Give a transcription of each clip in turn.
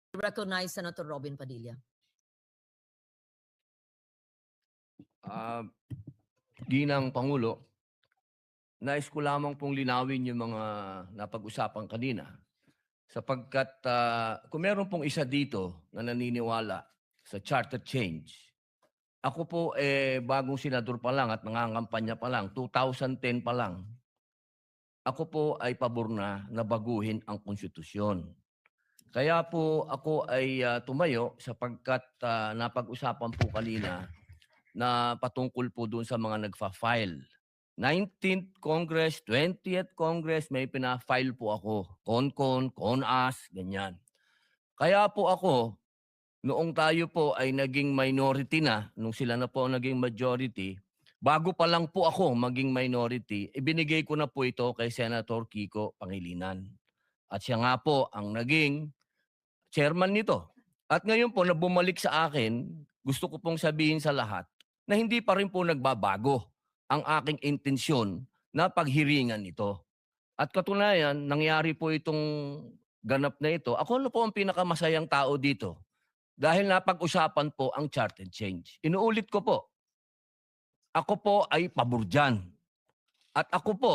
Recognize Senator Robin Padilla. Ginang Pangulo, nais ko lamang pong linawin yung mga napag-usapan kanina. Sapagkat kung meron pong isa dito na naniniwala sa charter change, ako po bagong senador pa lang at nangangampanya pa lang, 2010 pa lang, ako po ay pabor na baguhin ang konstitusyon. Kaya po ako ay tumayo sapagkat napag-usapan po kanina na patungkol po doon sa mga nagfa-file. 19th Congress, 20th Congress, may pina-file po ako. CONCON, CONAS, ganyan. Kaya po ako, noong tayo po ay naging minority na, nung sila na po naging majority, bago pa lang po ako maging minority, ibinigay ko na po ito kay Senator Kiko Pangilinan. At siya nga po ang naging chairman nito. At ngayon po na bumalik sa akin, gusto ko pong sabihin sa lahat na hindi pa rin po nagbabago ang aking intensyon na paghiringan ito. At katunayan, nangyari po itong ganap na ito. Ako na po ang pinakamasayang tao dito dahil napag-usapan po ang charter change. Inuulit ko po, ako po ay pabor dyan. At ako po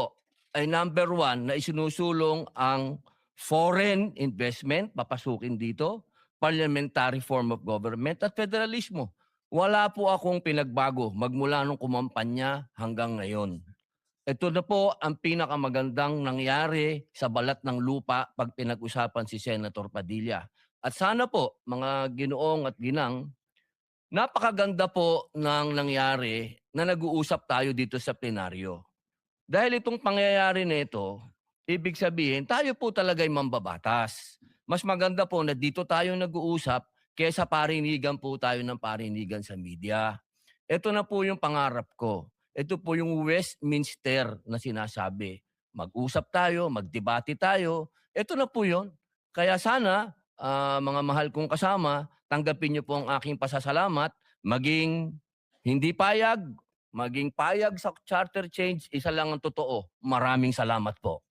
ay number 1 na isinusulong ang foreign investment, papasukin dito, parliamentary form of government at federalismo. Wala po akong pinagbago magmula nung kumampanya hanggang ngayon. Ito na po ang pinakamagandang nangyari sa balat ng lupa pag pinag-usapan si Senator Padilla. At sana po, mga ginoong at ginang, napakaganda po ng nangyari na nag-uusap tayo dito sa plenaryo. Dahil itong pangyayari na ito, ibig sabihin, tayo po talaga'y mambabatas. Mas maganda po na dito tayo nag-uusap kaysa parinigan po tayo ng parinigan sa media. Ito na po yung pangarap ko. Ito po yung Westminster na sinasabi. Mag-usap tayo, magdebate tayo. Ito na po yun. Kaya sana, mga mahal kong kasama, tanggapin niyo po ang aking pasasalamat, maging hindi payag, maging payag sa charter change, isa lang ang totoo. Maraming salamat po.